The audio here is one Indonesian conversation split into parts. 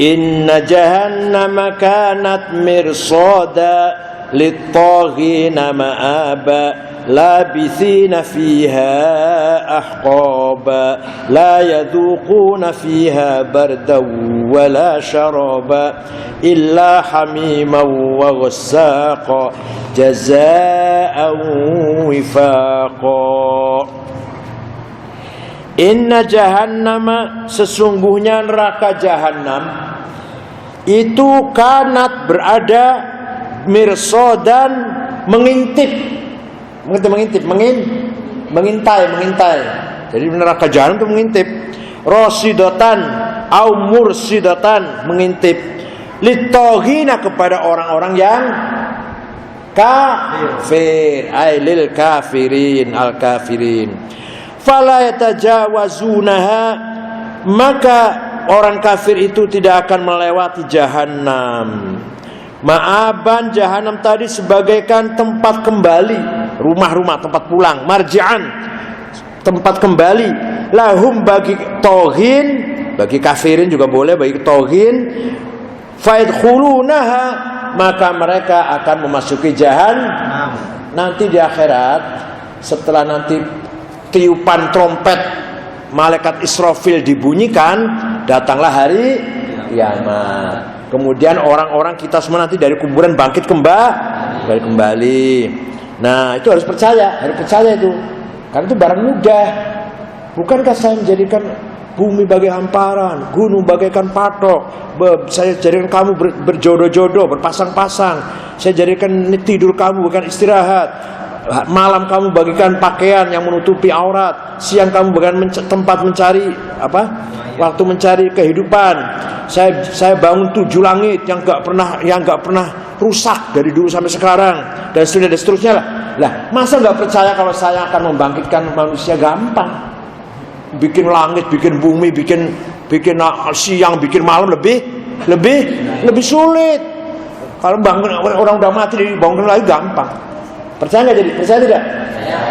Inna jahannama kanat mirsada lit-taghina ma'aba labithina fiha ahqaba la yadhuquna fiha bardan wala syaraba illa hamiman wa ghassaqa jazaa'an wifaqa. Inna jahannama, sesungguhnya neraka jahannam itu kanat berada mirsodan, mengintai. Jadi neraka jahannam itu mengintip. Rosidatan au mursidatan, mengintip. Litoghina, kepada orang-orang yang kafir, ailil kafirin, al kafirin. Fala yatajawazunaha, maka orang kafir itu tidak akan melewati jahannam. Ma'aban, jahannam tadi sebagaikan tempat kembali, rumah-rumah, tempat pulang, marji'an, tempat kembali. Lahum, bagi toghin, bagi kafirin juga boleh, bagi toghin. Faidkhulunaha, maka mereka akan memasuki jahannam. Nanti di akhirat, setelah nanti tiupan trompet malaikat Israfil dibunyikan, datanglah hari kiamat. Kemudian orang-orang kita semua nanti dari kuburan bangkit kembali. Nah, itu harus percaya itu. Karena itu barang mudah. Bukankah saya menjadikan bumi bagai hamparan, gunung bagaikan patok, saya jadikan kamu berjodoh-jodoh, berpasang-pasang. Saya jadikan tidur kamu bukan istirahat. Malam kamu bagikan pakaian yang menutupi aurat, siang kamu bagikan tempat mencari waktu mencari kehidupan. Saya bangun 7 langit yang enggak pernah rusak dari dulu sampai sekarang, dan seterusnya lah. Masa enggak percaya kalau saya akan membangkitkan manusia? Gampang. Bikin langit, bikin bumi, bikin siang, bikin malam lebih sulit. Kalau bangun orang udah mati dibangun lagi gampang. Percaya tidak?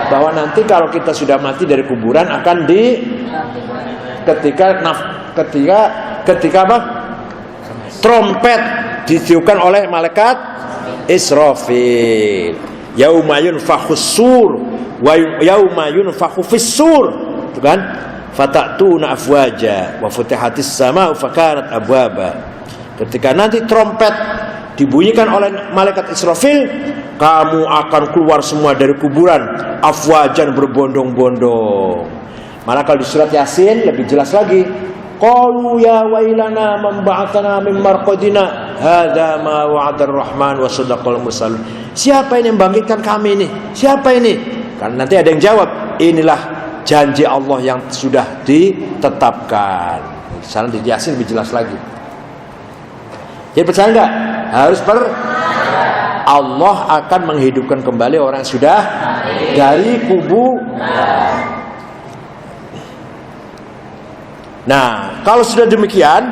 Bahwa nanti kalau kita sudah mati dari kuburan akan ketika trompet ditiupkan oleh malaikat Israfil. Yauma yunfakhus sur wa yauma yunfakhu fis-sur. Itu kan? Fatatuna afwaja wa futihatis sama'u fakanat abwaba. Ketika nanti trompet dibunyikan oleh malaikat Israfil, kamu akan keluar semua dari kuburan, afwajan, berbondong-bondong. Malah kalau di surat Yasin lebih jelas lagi. Qalu ya wailana man ba'atsana min marqadina hadza ma wa'ada ar-rahman wa sadaqal mursalun. Siapa ini yang membangkitkan kami ini? Siapa ini? Karena nanti ada yang jawab, inilah janji Allah yang sudah ditetapkan. Sana di Yasin lebih jelas lagi. Jadi percaya enggak? Harus Allah akan menghidupkan kembali orang yang sudah dari kuburan. Nah, kalau sudah demikian,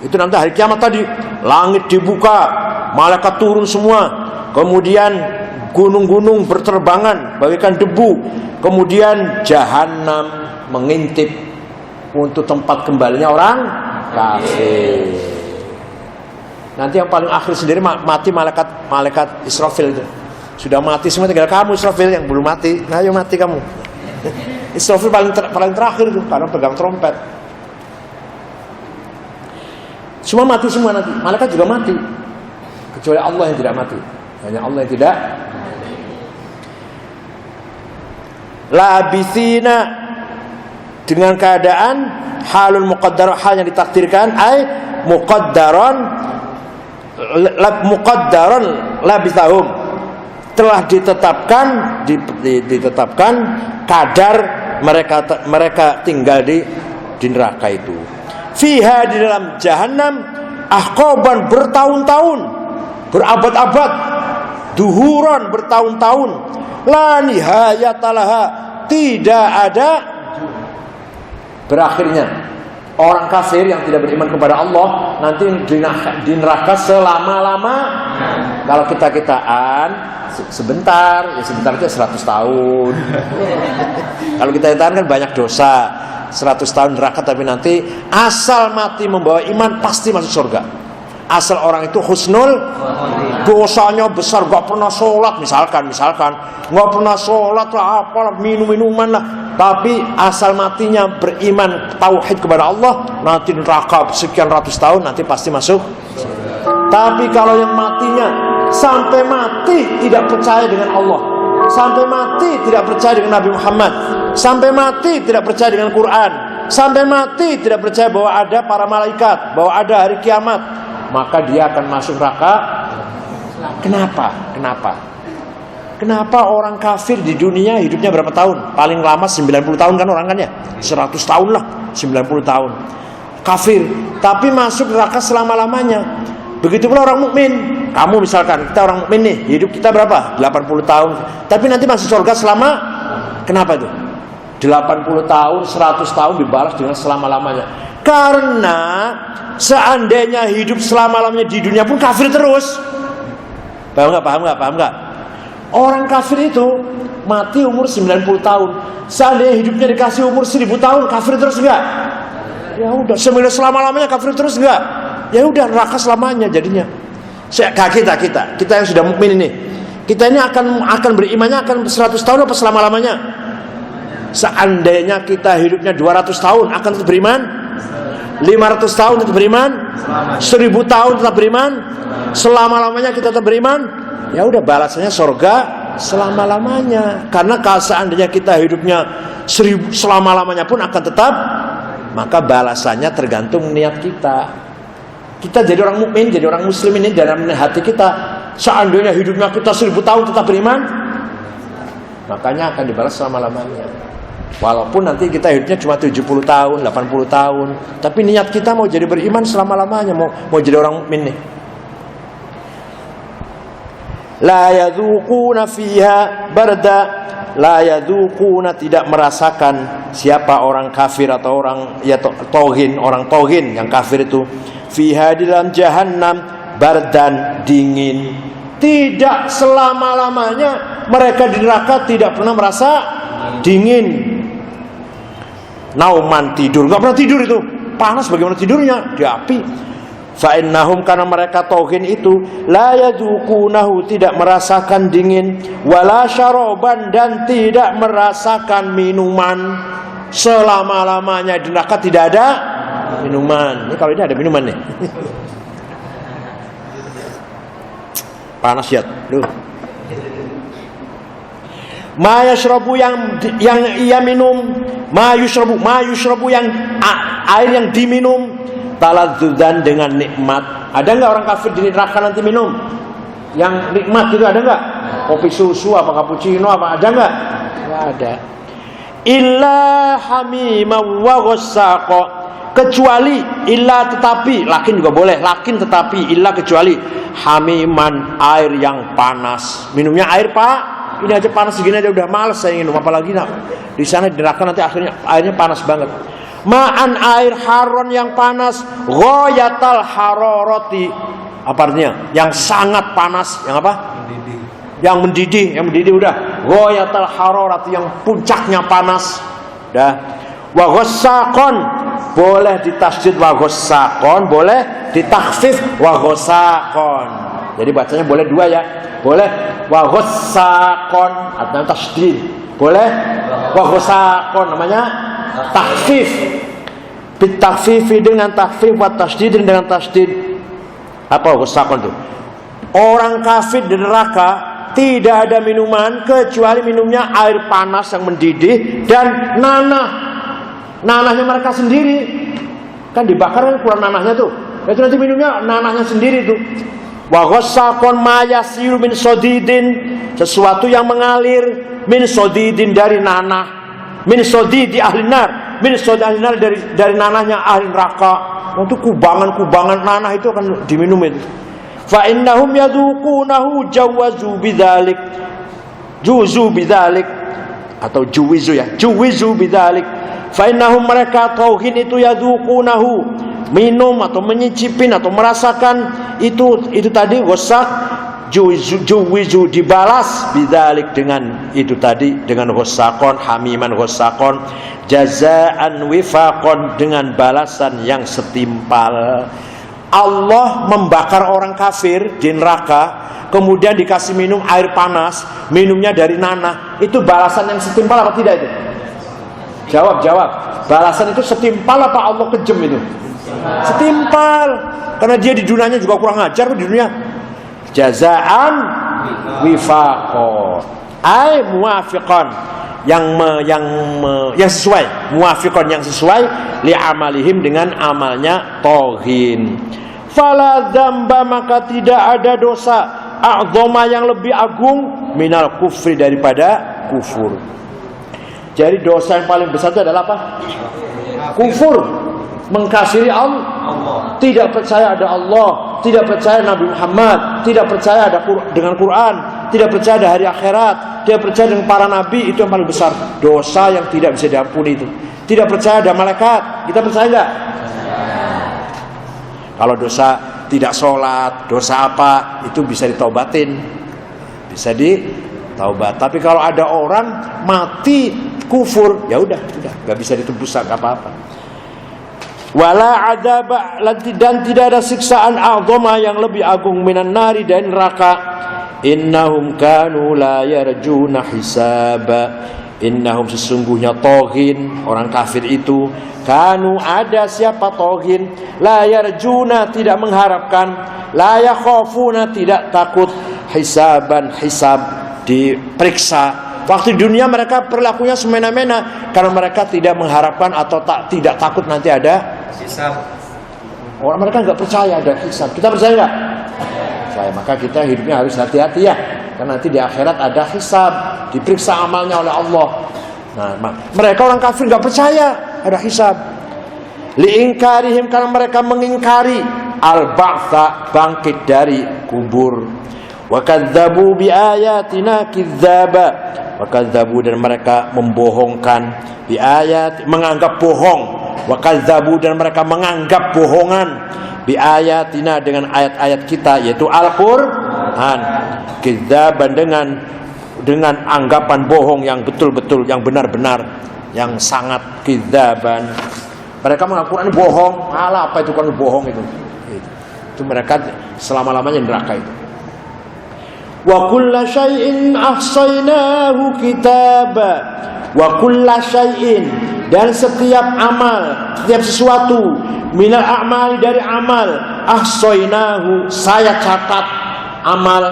itu nanti hari kiamat tadi, langit dibuka, malaikat turun semua, kemudian gunung-gunung berterbangan bagaikan debu, kemudian jahanam mengintip untuk tempat kembalinya orang kafir. Nanti yang paling akhir sendiri mati malaikat Israfil itu. Sudah mati semua, tinggal kamu Israfil yang belum mati. Nah, ayo mati kamu. Israfil paling terakhir itu karena pegang trompet. Semua mati semua nanti. Malaikat juga mati. Kecuali Allah yang tidak mati. Hanya Allah yang tidak. Labithina, dengan keadaan halul muqaddar, hal yang ditakdirkan, muqaddaran labithahum, telah ditetapkan kadar mereka tinggal di neraka itu. Fiha, di dalam jahanam, ahqaban, bertahun-tahun, berabad-abad, duhuran, bertahun-tahun, la nihayatalaha, tidak ada berakhirnya. Orang kafir yang tidak beriman kepada Allah nanti di neraka selama-lama. Kalau kita-kitaan sebentar, ya sebentar itu 100 tahun. Kalau kita-kitaan kan banyak dosa. 100 tahun neraka, tapi nanti asal mati membawa iman pasti masuk surga. Asal orang itu husnul, dosanya besar, gak pernah sholat misalkan gak pernah sholat lah, apalah, minuman lah, tapi asal matinya beriman tauhid kepada Allah, nanti neraka sekian ratus tahun, nanti pasti masuk. Tapi kalau yang matinya sampai mati tidak percaya dengan Allah, sampai mati tidak percaya dengan Nabi Muhammad, sampai mati tidak percaya dengan Quran, sampai mati tidak percaya bahwa ada para malaikat, bahwa ada hari kiamat, maka dia akan masuk neraka. Kenapa orang kafir di dunia hidupnya berapa tahun? Paling lama 90 tahun kan orang kan ya? 100 tahun lah, 90 tahun kafir, tapi masuk neraka selama-lamanya. Begitu pula orang mukmin. Kamu misalkan, kita orang mukmin nih, hidup kita berapa? 80 tahun, tapi nanti masuk surga selama, kenapa itu? 80 tahun, 100 tahun dibalas dengan selama-lamanya. Karena seandainya hidup selama-lamanya di dunia pun kafir terus. Paham nggak? Orang kafir itu mati umur 90 tahun. Seandainya hidupnya dikasih umur 1000 tahun, kafir terus enggak? Ya udah, selama-lamanya kafir terus enggak? Ya udah, neraka selamanya jadinya. Kita yang sudah mukmin ini, kita ini akan berimannya akan 100 tahun apa selama-lamanya? Seandainya kita hidupnya 200 tahun, akan tetap beriman? 500 tahun tetap beriman? 1000 tahun tetap beriman? Selama-lamanya kita tetap beriman? Ya udah, balasannya surga selama-lamanya. Karena kalau seandainya kita hidupnya 1000 selama-lamanya pun akan tetap, maka balasannya tergantung niat kita. Kita jadi orang mukmin, jadi orang muslim ini dalam hati kita, seandainya hidupnya kita 1000 tahun tetap beriman, makanya akan dibalas selama-lamanya. Walaupun nanti kita hidupnya cuma 70 tahun, 80 tahun, tapi niat kita mau jadi beriman selama-lamanya, mau jadi orang mukmin nih. La yadzuquna fiha barda, la yadzuquna, tidak merasakan. Siapa orang kafir atau orang ya tauhin, orang tauhin yang kafir itu, fiha di dalam jahannam, bardan, dingin. Tidak selama-lamanya mereka di neraka tidak pernah merasa dingin. Nauman, tidur, nggak pernah tidur itu. Panas bagaimana tidurnya? Di api. Fa innahum, karena mereka tauhin itu, la yadzuqunahu, tidak merasakan dingin, wala syaraban, dan tidak merasakan minuman. Selama-lamanya di neraka tidak ada minuman. Ini kalau ini ada minuman nih. Panas ya. Ma yashrabu, yang ia minum, ma yushrabu yang air yang diminum, taladzudan, dengan nikmat. Ada enggak orang kafir di neraka nanti minum yang nikmat itu, ada enggak? Kopi susu apa cappuccino apa, ada enggak? Enggak ada. Illa hamima wa ghassaqa, kecuali, illa tetapi, lakin juga boleh, lakin tetapi, illa kecuali, hamiman, air yang panas. Minumnya air, Pak, ini aja panas segini aja udah males saya minum, apalagi nak di sana di neraka nanti akhirnya airnya panas banget. Ma'an, air haron yang panas, ghayatal hararati, apa artinya? Yang sangat panas, yang apa? Mendidih. Yang mendidih udah. Ghayatal hararati, yang puncaknya panas. Dah. Wa ghassaqon, boleh ditasydid wa ghassaqon, boleh ditakhfif wa ghassaqon. Jadi bacanya boleh dua ya. Boleh wa ghassaqon atau tasydid. Boleh wa ghassaqon, namanya takhfif. Bitakfifi, dengan takhfif, wa tasydid dengan tasydid. Apa ghassaqon itu? Orang kafir di neraka tidak ada minuman kecuali minumnya air panas yang mendidih dan nanahnya mereka sendiri. Kan dibakar kan keluar nanahnya tuh. Itu nanti minumnya nanahnya sendiri tuh. Wa ghassaqon ma yasiru min sodidin, sesuatu yang mengalir, min sodidin, dari nanah, min sodidi ahli nar, min sodidi ahli nar, dari nanahnya ahli neraka. Itu kubangan nanah itu akan diminum itu. Fa innahum yadzuqunahu jawazu bidzalik, juzu bidzalik, atau juwizu ya, juwizu bidzalik. Fa innahum, mereka tauhin itu, yadzuqunahu, minum atau menyicipin atau merasakan itu tadi ghassaq, juwizu dibalas bidzalik dengan itu tadi, dengan ghassaqan hamiman ghassaqan jazaan wifaqan dengan balasan yang setimpal. Allah membakar orang kafir di neraka, kemudian dikasih minum air panas, minumnya dari nanah. Itu balasan yang setimpal apa tidak itu? Jawab. Balasan itu setimpal apa Allah kejam itu? Setimpal. Karena dia di dunianya juga kurang ajar di dunia. Jazaan wifaqan, ay muwafiqan, yang sesuai, muwafiqan yang sesuai li amalihim dengan amalnya taghin. Fala dzamba maka tidak ada dosa a'zama yang lebih agung minal kufri daripada kufur. Jadi dosa yang paling besar itu adalah apa? Kufur, mengkafiri Allah, tidak percaya ada Allah, tidak percaya Nabi Muhammad, tidak percaya ada dengan Quran, tidak percaya ada hari akhirat, tidak percaya dengan para nabi. Itu yang paling besar dosa yang tidak bisa diampuni itu. Tidak percaya ada malaikat, kita percaya enggak? Kalau dosa tidak sholat, dosa apa, itu bisa ditaubatin, bisa ditaubat. Tapi kalau ada orang mati kufur, ya udah, nggak bisa ditebus apa-apa. Wala adzaba, dan tidak ada siksaan a'zama yang lebih agung minan nari dari neraka. Innahum kanu la yarjuna hisaba. Innahum sesungguhnya taghin, orang kafir itu, kanu ada siapa taghin, la yarjuna tidak mengharapkan, la yakhafuna tidak takut, hisaban hisab diperiksa. Waktu di dunia mereka perilakunya semena-mena karena mereka tidak mengharapkan atau tidak takut nanti ada hisab. Orang mereka nggak percaya ada hisab. Kita percaya nggak? Percaya. Maka kita hidupnya harus hati-hati ya, karena nanti di akhirat ada hisab, diperiksa amalnya oleh Allah. Nah, mereka orang kafir nggak percaya ada hisab. Liingkarihim, karena mereka mengingkari al-ba'tsa, bangkit dari kubur. Wa kadzdzabu bi ayatina kidzaba. Wa kadzdzabu, dan mereka membohongkan bi ayat, menganggap bohong. Wa kadzdzabu, dan mereka menganggap bohongan bi ayatina dengan ayat-ayat kita, yaitu Al-Qur'an. Kidzaban, dengan anggapan bohong yang betul-betul, yang benar-benar, yang sangat kidzaban. Mereka menganggap Quran bohong. Alah, apa itu Quran bohong itu? Itu mereka selama-lamanya neraka itu. Wa kulla syai'in ahsaynahu kitaba. Wa kulla syai'in, dan setiap amal, setiap sesuatu, minal a'mali, dari amal, ahsaynahu, saya catat amal,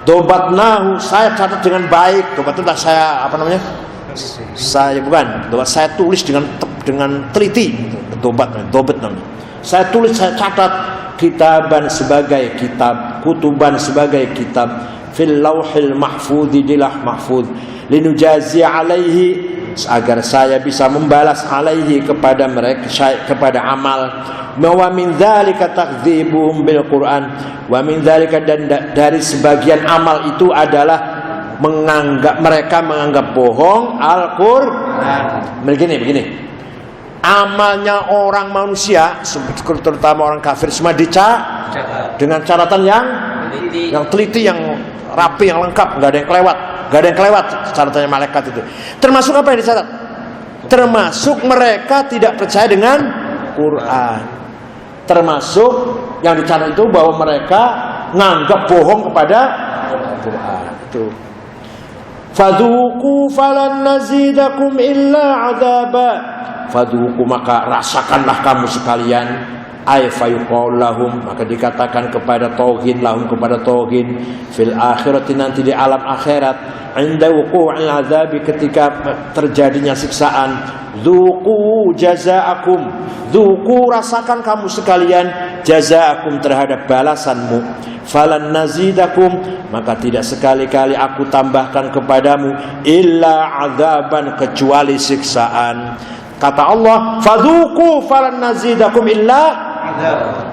dobatnahu, saya catat dengan baik. Dobat itu saya saya bukan, dobat saya tulis dengan teliti. Dobat namanya. Saya tulis, saya catat, kitaban sebagai kitab, kutuban sebagai kitab, fil lauhil mahfudzi, di lauh mahfuz, linujazi alaihi, agar saya bisa membalas alaihi kepada mereka, kepada amal. Wa min dzalika takdzibuhum bil Qur'an, wa min dzalika, dan dari sebagian amal itu adalah mereka menganggap bohong Al-Qur'an. Begini. Amalnya orang manusia, terutama orang kafir, semua dicatat dengan catatan yang teliti, yang rapi, yang lengkap, nggak ada yang kelewat catatannya malaikat itu. Termasuk apa yang dicatat? Termasuk mereka tidak percaya dengan Quran. Termasuk yang dicatat itu bahwa mereka nganggap bohong kepada Quran itu. Fadzuqu falan nazidakum illa adzaba. Fadzuqu, maka rasakanlah kamu sekalian, ay fayuqul lahum, maka dikatakan kepada tauhid, lahum kepada tauhid, fil akhirati, nanti di alam akhirat, inda wuqu'il azabi, ketika terjadinya siksaan, dzuqu jazaakum, dzuqu, rasakan kamu sekalian, jazaakum, terhadap balasanmu, falan nazidakum, maka tidak sekali-kali aku tambahkan kepadamu, illa azaban, kecuali siksaan. Kata Allah, fadzuqu falan nazidakum illa,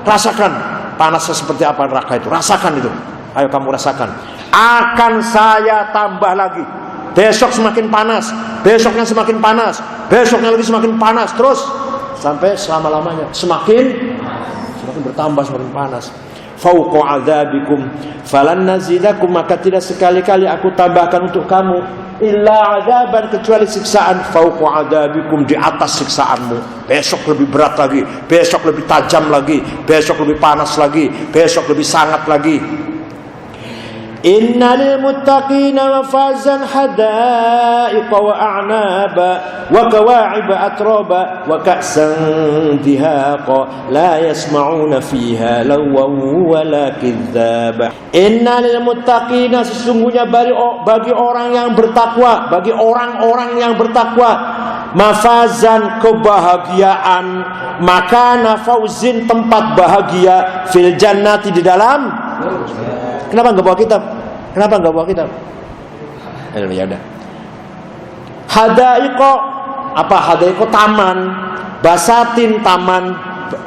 rasakan panasnya seperti apa neraka itu, rasakan itu, ayo kamu rasakan. Akan saya tambah lagi, besok semakin panas, besoknya semakin panas, besoknya lagi semakin panas, terus sampai selama-lamanya, semakin bertambah, semakin panas. fauqa adzabikum falan nazidakum, maka tidak sekali-kali aku tambahkan untuk kamu illa adzaban, kecuali siksaan fauqa adzabikum, di atas siksaanmu. Besok lebih berat lagi, besok lebih tajam lagi, besok lebih panas lagi, besok lebih sangat lagi. Innal muttaqina mafazan hadaiqa wa a'naba wa kawa'iba atraba wa ka'san dihaqa la yasma'una fiha lawan wala kidzaba. Innal muttaqina, sesungguhnya bagi orang yang bertakwa, bagi orang-orang yang bertakwa, mafazan, kebahagiaan, makana fauzin, tempat bahagia, fil jannati, di dalam. Kenapa enggak bawa kitab? Kenapa enggak bawa kitab? Ya udah. Hadaiqo, apa hadaiqo? Taman. Basatin, taman.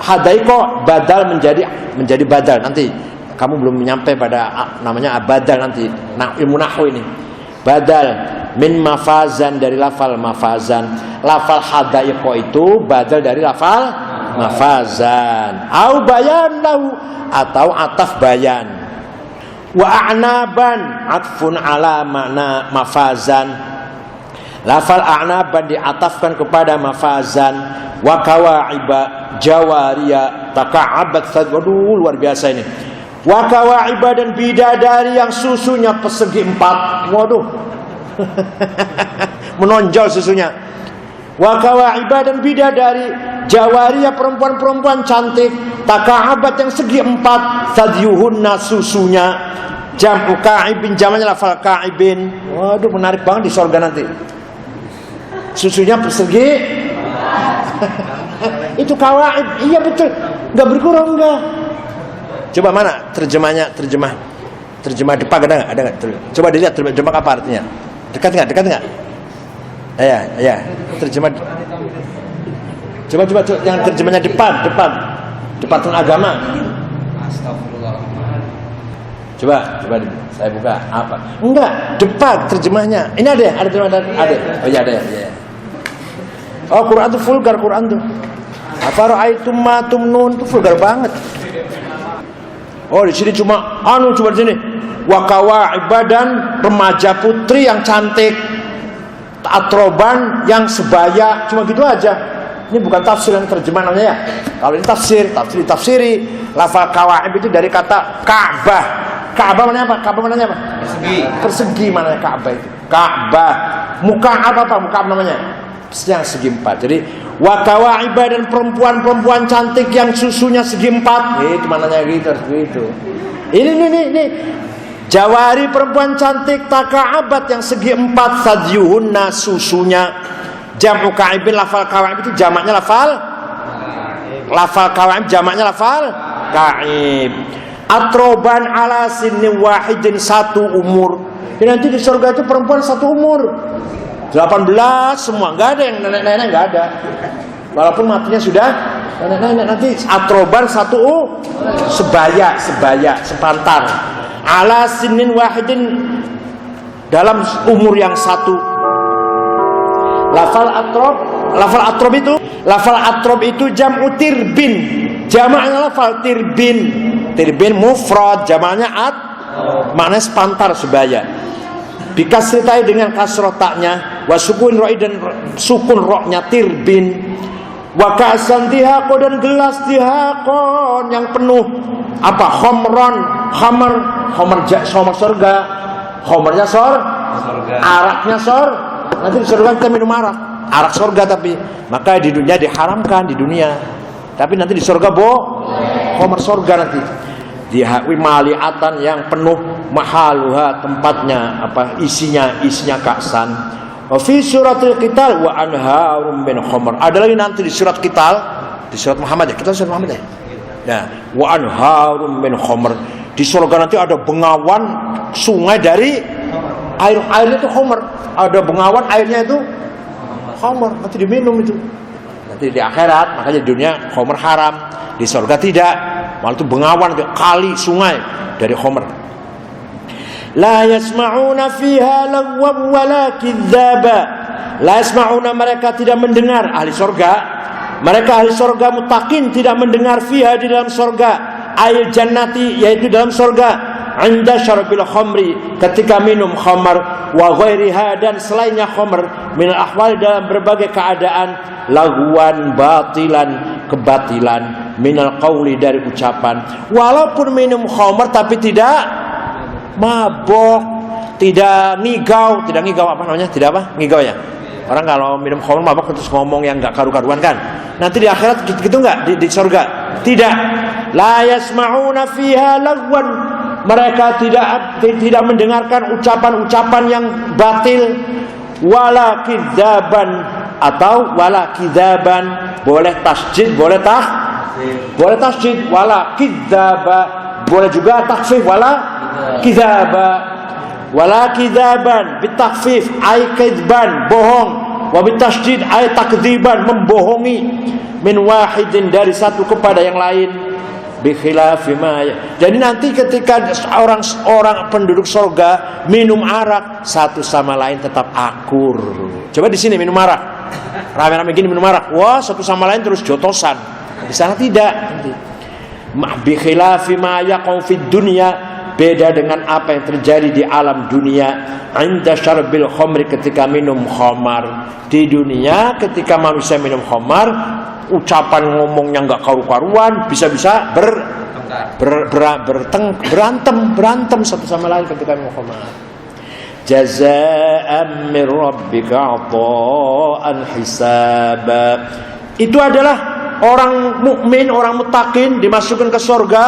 Hadaiqo badal menjadi badal. Nanti kamu belum nyampe pada namanya badal nanti. Ilmu nahwu ini. Badal min mafazan, dari lafal mafazan. Lafal hadaiqo itu badal dari lafal mafazan. Au bayan lahu, atau ataf bayan. Wa a'naban atfun ala makna mafazan. Lafal a'naban diatafkan kepada mafazan. Wa kawa'iba jawariya taka'abat. Waduh, luar biasa ini. Wa kawa'iba, dan bidadari yang susunya persegi 4. Waduh. Menonjol susunya. Wa kawa'iba, dan bidadari jawariya, perempuan-perempuan cantik, taka'abat, yang segi 4, sadyuhunna, susunya. Jam'u ka'ibin, jamannya lafal ka'ibin. Waduh, menarik banget di surga nanti. Susunya persegi. Itu kawaib. Iya betul. Enggak berkurang, enggak. Coba mana terjemahnya, terjemah depan ada enggak? Coba dilihat terjemah apa artinya. Dekat enggak? Ya. Terjemah. Coba yang terjemahnya depan agama. Astagfirullah. Coba saya buka apa? Enggak, depan terjemahnya. Ini ada terjemah ada. Oh iya ada ya. Oh, Quran itu vulgar, Quran tuh. Afara'aitum ma tumnun, itu vulgar banget. Oh, di sini cuma coba di sini. Wa kawa'iba, dan remaja putri yang cantik. Atroban, yang sebaya, cuma gitu aja. Ini bukan tafsir yang terjemah namanya ya. Kalau ini tafsiri. Lafal kawaib itu dari kata Ka'bah. Ka'bah mana apa? Persegi mana Ka'bah itu? Ka'bah. Muka'ab apa? Muka'ab namanya. Yang segi 4. Jadi wa kawa'iba, dan perempuan-perempuan cantik yang susunya segi 4. Itu mananya gitu. Ini. Jawari, perempuan cantik, taka'abat, yang segi 4, sadyuhunna, susunya. Jam'u ka'ibin, lafal ka'ib itu jamaknya lafal ka'ib, jamaknya lafal ka'ib. Atroban ala sinni wahidin, satu umur. Jadi nanti di surga itu perempuan satu umur 18 semua, nggak ada yang nenek-nenek, nggak ada. Walaupun matinya sudah nenek-nenek, nanti atroban satu sebaya, sepantar. Ala sinnin wahidin, dalam umur yang satu. Lafal atrob itu jam'u tirbin, jamaknya lafal tirbin. Tirbin mufrad, jamaknya maknanya sepantar, sebaya. Bikasritai, dengan kasroh taknya, wa sukun ro'i, dan sukun roknya, tirbin. Wa ka'san dihaqo, dan gelas dihaqon yang penuh apa? Khamr surga. Khamrnya araknya nanti di surga kita minum arak surga, tapi maka di dunia diharamkan, di dunia. Tapi nanti di surga khamr surga nanti. Dihakwi maliatan, yang penuh, mahaluha, tempatnya apa? Isinya ka'san. Wa fi suratil Qital wa anharum min khamr. Ada lagi nanti di surat Qital, di surat Muhammad ya. Kita surat Muhammad ya. Nah, wa anharum min khamr. Di surga nanti ada bengawan sungai dari airnya itu khamr. Ada bengawan, airnya itu khamr, nanti diminum itu. Nanti di akhirat, makanya di dunia khamr haram, di surga tidak. Malah itu bengawan, itu kali, sungai dari khamr. La yasma'una fiha lagwan wala kidzaba. La yasma'una, mereka tidak mendengar, ahli surga. Mereka ahli surga muttaqin tidak mendengar fiha, di dalam surga, ail jannati, yaitu dalam surga, anda syarabil khamri, ketika minum khamar, wa ghairiha, dan selainnya khamar, min ahwal, dalam berbagai keadaan, laguan, batilan, kebatilan, minal qauli, dari ucapan. Walaupun minum khamar tapi tidak mabok, tidak ngigau apa namanya? Tidak apa? Ngigau ya. Orang kalau minum khamar mabok terus ngomong yang enggak karu-karuan kan. Nanti di akhirat gitu enggak? Di surga. Tidak. La yasma'una fiha lagwan. Mereka tidak mendengarkan ucapan-ucapan yang batil, wala kidzaban, atau wala kidzaban, boleh tasjid, boleh tasjid, wala kidzaba, boleh juga takhfif, wala kidzaba, wala kidzaban bitakfif ay kadzban, bohong, wa bitasjid ay takdziban, membohongi, min wahidin, dari satu kepada yang lain. Bikhilafi ma. Jadi nanti ketika orang penduduk surga minum arak, satu sama lain tetap akur. Coba di sini minum arak, rame-rame gini minum arak, wah satu sama lain terus jotosan. Di sana tidak. Bikhilafi ma yaqau fid dunya, beda dengan apa yang terjadi di alam dunia. Inda syarbil khamri, ketika minum khamar. Di dunia ketika manusia minum khamar, ucapan ngomongnya nggak karu-karuan, bisa-bisa berantem satu sama lain ketika minum khamar. Jazaa'an min rabbika 'ata'an hisaba. Itu adalah orang mukmin, orang muttaqin dimasukkan ke surga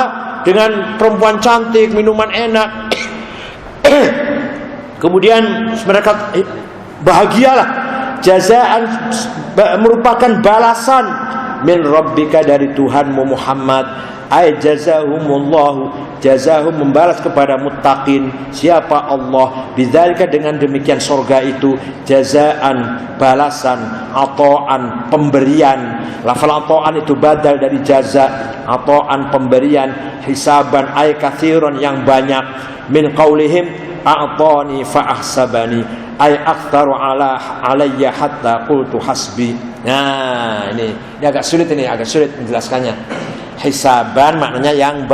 dengan perempuan cantik, minuman enak. Kemudian mereka bahagialah. Jazaan merupakan balasan min rabbika, dari Tuhanmu Muhammad. Ay jazahumullahu, jazahum, membalas kepada muttaqin. Siapa? Allah. Bidzalika, dengan demikian surga itu, jazaan, balasan, ata'an, pemberian. Lafal ata'an itu badal dari jaza, ata'an, pemberian, hisaban ay katsiran, yang banyak, min qaulihim a'tani fa ahsabani ay aktsaru alayya hatta qultu hasbi. Nah, ini agak sulit menjelaskannya. Hisaban maknanya yang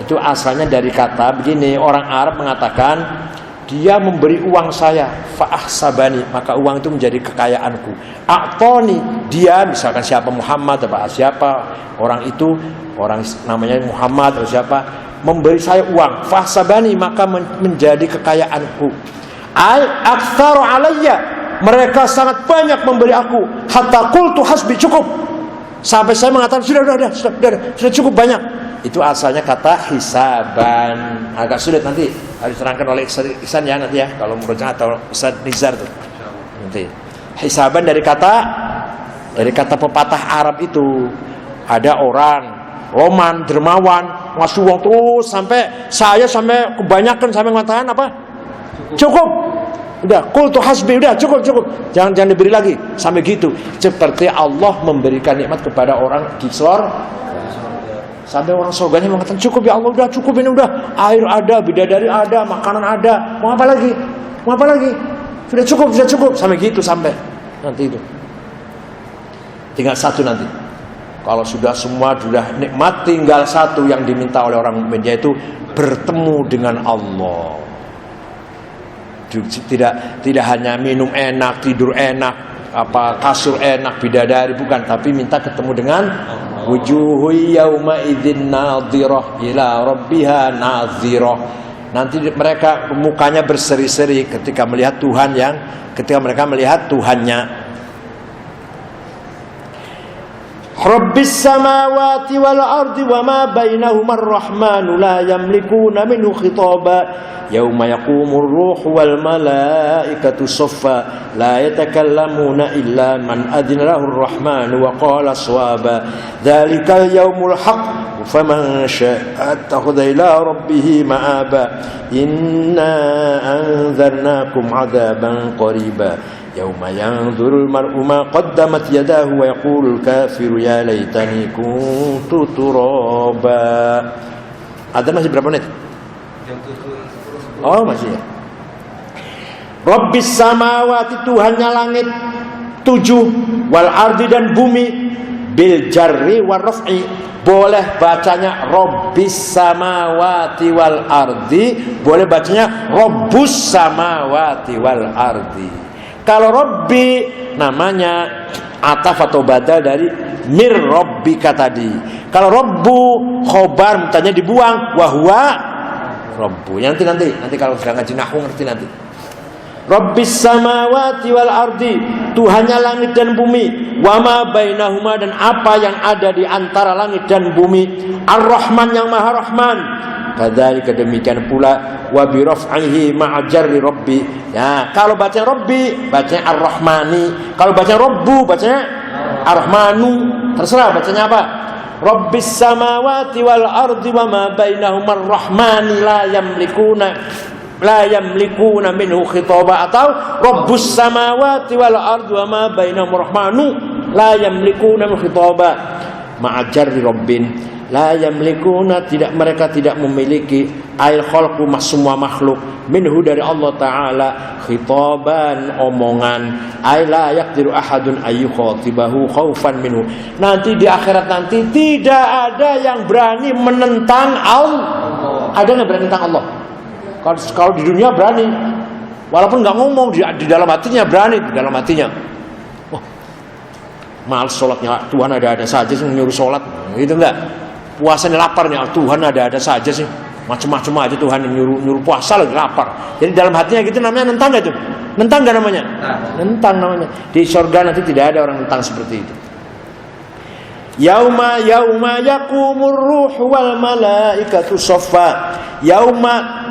itu asalnya dari kata begini, orang Arab mengatakan dia memberi uang saya, fa ahsabani, maka uang itu menjadi kekayaanku. A'tani, dia misalkan siapa, Muhammad atau siapa orang itu, orang namanya Muhammad atau siapa, memberi saya uang, fa ahsabani, maka menjadi kekayaanku. Ay aktsaru alayya, mereka sangat banyak memberi aku, hatta qultu hasbi, cukup, sampai saya mengatakan sudah cukup banyak. Itu asalnya kata hisaban. Agak sulit, nanti harus diterangkan oleh Ihsan ya nanti ya, kalau murojaah atau Ustaz Nizar tuh nanti. Hisaban dari kata pepatah Arab itu. Ada orang roman, dermawan, ngasih uang terus sampai kebanyakan, sampai mengatakan apa? Cukup. Udah, qultu hasbi, udah cukup. Jangan diberi lagi, sampai gitu. Seperti Allah memberikan nikmat kepada orang di sampai orang surganya mengatakan cukup ya Allah, udah cukup ini, udah air ada, bidadari ada, makanan ada, mau apa lagi? Sudah cukup, sampai gitu, sampai nanti itu. Tinggal satu nanti. Kalau sudah semua sudah nikmat, tinggal satu yang diminta oleh orang mukmin, yaitu bertemu dengan Allah. Tidak hanya minum enak, tidur enak, kasur enak, bidadari, bukan, tapi minta ketemu dengan wujuhu yauma idzin nadhirah ila rabbiha nadhirah. Nanti mereka mukanya berseri-seri ketika melihat mereka melihat Tuhannya. Rabbis samawati wal ardi wa ma bainahuma ar-rahmanu la yamlikuna minhu khitaba. Yauma yaqumur ruhu wal malaikatu saffa la yatakallamuna illa man adina lahur rahmanu wa qala shawaba. Dzalikal yaumul haqq faman syaa'a attakhadha ila rabbih ma'aba. Inna anzarnakum 'adzaban qariba. Yauma yanzurul mar'u ma qaddamat yadahu wa yaqulul kafiru ya laitani kuntu turaba. Ada masih berapa menit? Oh masih ya. Rabbis samawati, Tuhannya langit 7, wal ardi, dan bumi, bil jarri war raf'i. Boleh bacanya Rabbis samawati wal ardi, boleh bacanya Rabbus samawati wal ardi. Kalau Rabbi namanya ataf atau badal dari mir rabbika tadi. Kalau Rabbu khobar mutanya dibuang, wahwa Rabbu. Nanti kalau sudah ngaji nahwu ngerti nanti. Rabbis samawati wal ardi, Tuhannya langit dan bumi, wama bainahuma, dan apa yang ada di antara langit dan bumi, Ar-Rahman yang Maha Rahman. Kadzalika demikian pula wa bi raf'ihi ma'a jarri rabbi. Ya, kalau baca Rabbi bacanya Ar-Rahmani, kalau baca Rabbu bacanya Ar-Rahmanu, terserah bacanya apa. Rabbis samawati wal ardi wama bainahuma Ar-Rahmani la yamlikuna minhu khitaba, atau Rabbus samawati wal ardi wa ma bainahum rahmanu la yamlikuna minhu khitaba ma'ajarri rabbin. La yamlikuna, mereka tidak memiliki ail khalqu semua makhluk minhu dari Allah Ta'ala khitaban omongan, ay la yaqdiru ahadun ayyukhatibahu khaufan minhu. Nanti di akhirat nanti tidak ada yang berani menentang Allah. Ada yang berani menentang Allah? Kalau di dunia berani, walaupun nggak ngomong, di dalam hatinya berani, di dalam hatinya. Wah, males sholatnya, Tuhan ada saja sih nyuruh sholat, gitu enggak. Puasanya laparnya, Tuhan ada saja sih, macam-macam aja Tuhan yang nyuruh puasa lagi lapar. Jadi dalam hatinya gitu, namanya nentang nggak itu? Nentang nggak namanya? Nentang namanya. Di surga nanti tidak ada orang nentang seperti itu. Yauma yaqumur ruh wal malaikatu shaffa. Yauma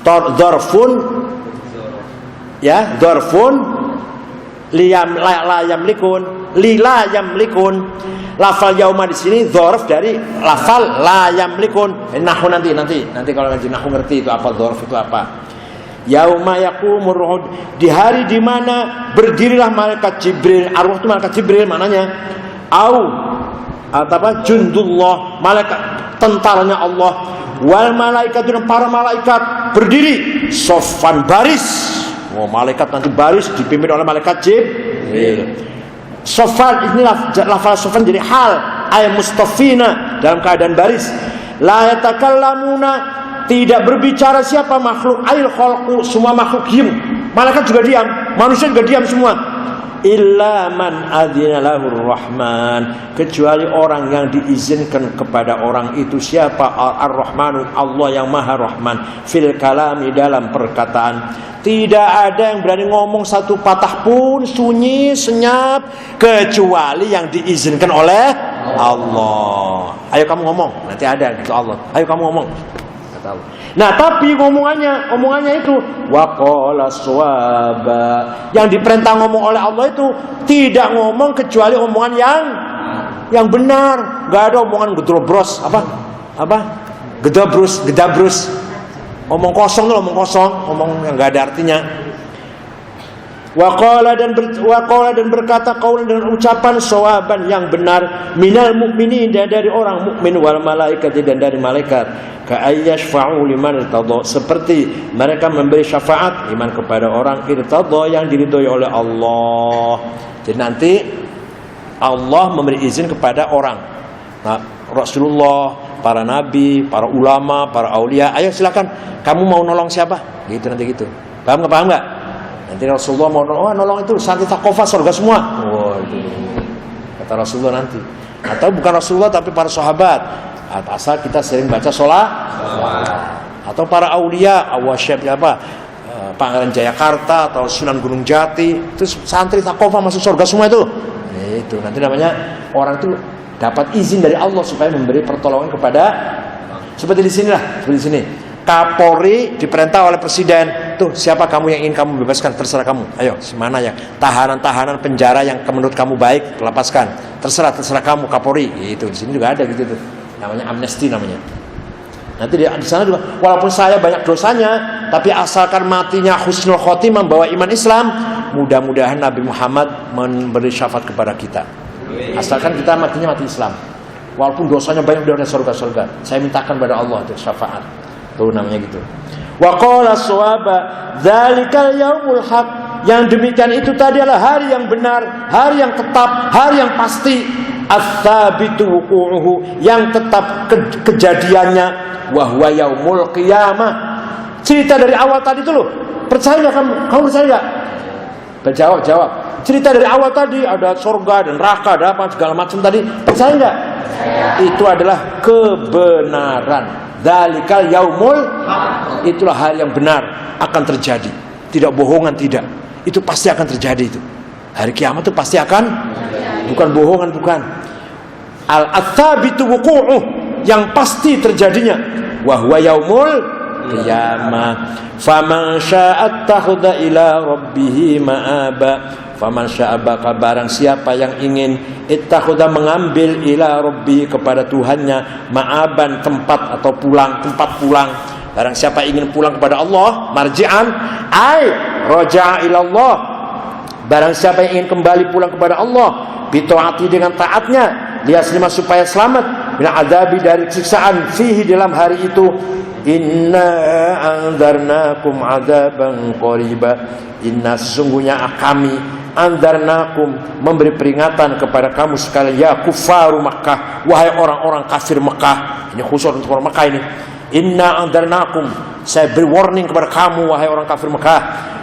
dzarfun, ya, dzarfun la yamlikun. Lafal yauma di sini dzarf dari lafal la yamlikun. Nahwu nanti kalau ngaji nahwu ngerti itu apa dzarf itu apa. Yauma yaqumur ruh, di hari di mana berdirilah malaikat Jibril. Arwah itu malaikat Jibril maknanya. Atau jundullah, malaikat tentaranya Allah. Wal malaikat, dan para malaikat berdiri sofan baris. Malaikat nanti baris dipimpin oleh malaikat Jibril. Sofan, inilah lafal sofan jadi hal ay mustafina, dalam keadaan baris. La yatakallamuna, tidak berbicara siapa makhluk, ail khalqu, semua makhluk diam. Malaikat juga diam, manusia juga diam semua. Illa man adzina lahur rahman, kecuali orang yang diizinkan kepada orang itu. Siapa? Ar-Rahmanu, Allah yang Maha Rahman. Fil kalami, dalam perkataan. Tidak ada yang berani ngomong satu patah pun, sunyi senyap, kecuali yang diizinkan oleh Allah. Ayo kamu ngomong, nanti ada gitu Allah. Ayo kamu ngomong, kata Allah. Nah, tapi omongannya itu waqala shawaba, yang diperintah ngomong oleh Allah itu tidak ngomong kecuali omongan yang benar. Enggak ada omongan gedrobros, gedabrus. Omong kosong, omong yang enggak ada artinya. Waqala dan berkata kaulan dengan ucapan sawaban yang benar, minal mukminin, dari orang mukmin, wal malaikat, dan dari malaikat. Ka ayyashfa'u liman irtadha, seperti mereka memberi syafaat iman kepada orang irtadha, yang diridhoi oleh Allah. Jadi nanti Allah memberi izin kepada orang. Nah, Rasulullah, para nabi, para ulama, para aulia, ayo silakan kamu mau nolong siapa? Gitu nanti gitu. Paham enggak? Nanti Rasulullah mau nolong itu santri Taqofa surga semua. Itu kata Rasulullah nanti. Atau bukan Rasulullah tapi para sahabat. Asal kita sering baca sholat. Atau para aulia, awasyab apa? Pangeran Jayakarta atau Sunan Gunung Jati, itu santri Taqofa masuk surga semua itu. Itu nanti namanya orang itu dapat izin dari Allah supaya memberi pertolongan kepada, seperti di sini lah, seperti di sini. Kapolri diperintah oleh presiden, tuh siapa kamu yang ingin kamu bebaskan, terserah kamu. Ayo, mana ya tahanan-tahanan penjara yang menurut kamu baik, lepaskan. Terserah kamu Kapolri. Itu di sini juga ada gitu tuh. Namanya amnesti namanya. Nanti di sana juga, walaupun saya banyak dosanya, tapi asalkan matinya husnul khotimah, membawa iman Islam, mudah-mudahan Nabi Muhammad memberi syafaat kepada kita. Asalkan kita matinya mati Islam. Walaupun dosanya banyak, udah surga. Saya mintakan pada Allah itu syafaat. Tuh namanya gitu. Wa qala shawaba dzalikal yaumul haq, yang demikian itu tadi adalah hari yang benar, hari yang tetap, hari yang pasti. ats-tsabitu wuqu'uhu, yang tetap kejadiannya, wa huwa yaumul qiyamah. Cerita dari awal tadi itu loh, percaya nggak kamu? Kamu percaya nggak? Jawab. Cerita dari awal tadi ada surga dan neraka, ada apa segala macam tadi, percaya nggak? Itu adalah kebenaran. Dzalikal yaumul, itulah hal yang benar akan terjadi. Tidak bohongan, tidak. Itu pasti akan terjadi itu. Hari kiamat itu pasti akan, bukan bohongan, bukan. Al-tsabitu wuqu'uh, yang pasti terjadinya. Wa huwa yaumul qiyamah. Faman syaa'a attakhadha ila rabbih ma'aba. Faman syaa'a, barang siapa yang ingin ittakhadha, mengambil ila rabbih, kepada Tuhannya, ma'aban, tempat atau pulang, tempat pulang. Barang siapa ingin pulang kepada Allah, marji'an ai raja'a ila Allah. Barang siapa yang ingin kembali pulang kepada Allah, bitaati, dengan taatnya, liyaslima, supaya selamat, min adabi, dari siksaan, fihi, dalam hari itu. Inna anzarnakum adaban qariba. Inna, sesungguhnya kami, anzarnakum, memberi peringatan kepada kamu sekalian, ya kufaru Makkah, wahai orang-orang kafir Mekah. Ini khusus untuk orang Mekah ini. Inna anzarnakum, saya beri warning kepada kamu wahai orang kafir Mekah,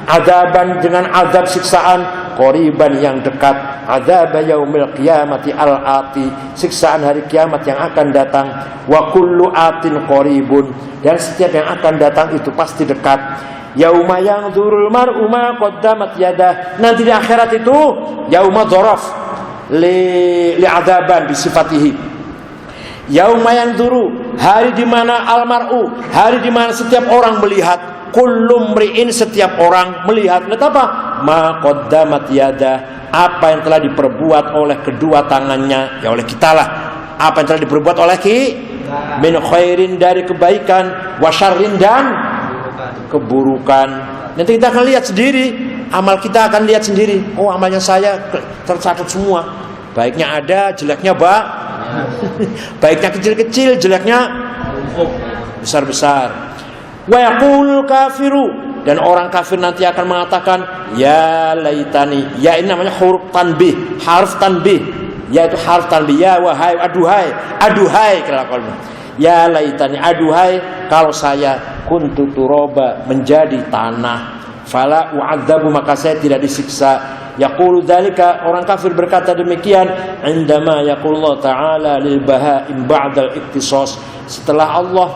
adaban, dengan azab siksaan, qariban, yang dekat, azab yaumil qiyamati al-ati, siksaan hari kiamat yang akan datang, wa kullu atin qaribun, dan setiap yang akan datang itu pasti dekat. Yauma yanzurul mar'u ma qaddamat yadah, nanti di akhirat itu yauma dzaraf li adaban bisifatihi. Yauma yanzuru, hari di mana al-mar'u, hari di mana setiap orang melihat, kullu mri'in, setiap orang melihat apa? Ma qaddamat yadah, apa yang telah diperbuat oleh kedua tangannya, ya oleh kita lah. Apa yang telah diperbuat oleh min khairin, dari kebaikan, wa syarrin, dan keburukan. Nanti kita akan lihat sendiri, amal kita akan lihat sendiri. Oh, amalnya saya tercatat semua. Baiknya ada, jeleknya baiknya kecil-kecil, jeleknya besar-besar. Wa yaqulul kafiru, dan orang kafir nanti akan mengatakan, ya laitani. Ya, ini namanya huruf tanbih, harf tanbih. Ya, itu harf tanbih. Ya, wahai, aduhai kelakuanmu. Ya laitani, aduhai kalau saya kuntu turoba, menjadi tanah, fala u'adzabu, maka saya tidak disiksa. Yaqulu dzalika, orang kafir berkata demikian, indama yaqulullah ta'ala lil bahaim ba'dal iktisas, setelah Allah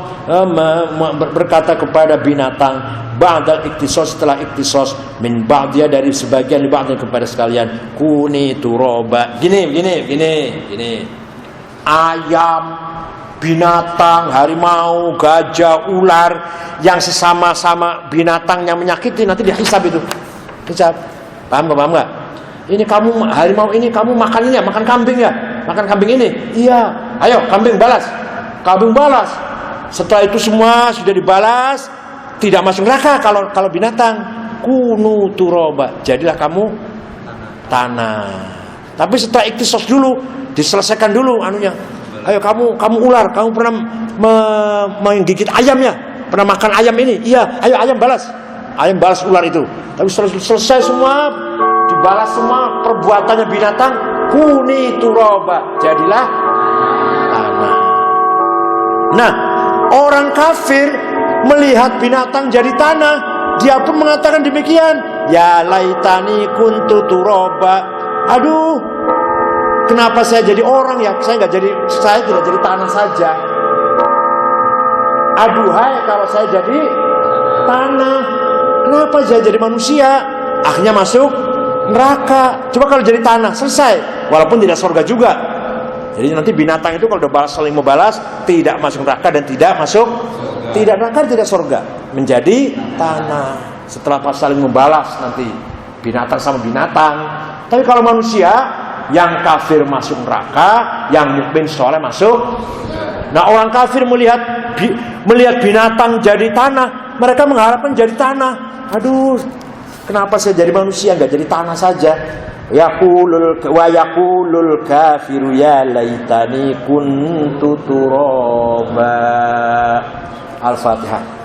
berkata kepada binatang, ba'dal iktisas, setelah iktisas, min ba'diyah, dari sebagian, li ba'din, kepada sekalian, kuni turoba. Gini. Ayam, binatang, harimau, gajah, ular, yang sesama-sama binatang yang menyakiti, nanti dihisab itu. Hisab. Paham nggak? Ini kamu harimau ini, kamu makan ini ya, makan kambing ya, makan kambing ini. Iya, ayo kambing balas. Kambing balas. Setelah itu semua sudah dibalas, tidak masuk neraka kalau binatang. Kunu turoba, jadilah kamu tanah. Tapi setelah iktisas dulu, diselesaikan dulu anunya. Ayo kamu ular, kamu pernah menggigit ayam ya? Pernah makan ayam ini? Iya, ayo ayam balas. Ayam balas ular itu. Tapi setelah selesai semua, dibalas semua perbuatannya binatang, kuni turoba, jadilah tanah. Nah, orang kafir melihat binatang jadi tanah, dia pun mengatakan demikian. Ya laitani kuntu turoba. Aduh, kenapa saya jadi orang ya? Saya tidak jadi tanah saja. Aduhai kalau saya jadi tanah. Kenapa saya jadi manusia? Akhirnya masuk neraka. Coba kalau jadi tanah, selesai. Walaupun tidak surga juga. Jadi nanti binatang itu kalau udah saling membalas, tidak masuk neraka dan tidak masuk surga. Tidak neraka, tidak surga. Menjadi tanah. Setelah pas saling membalas nanti binatang sama binatang. Tapi kalau manusia, yang kafir masuk neraka, yang mukmin soleh masuk. Nah, orang kafir melihat binatang jadi tanah, mereka mengharapkan jadi tanah. Aduh, kenapa saya jadi manusia, nggak jadi tanah saja? Yaqulul kafiru ya laitani kuntu turaba. Al-Fatihah.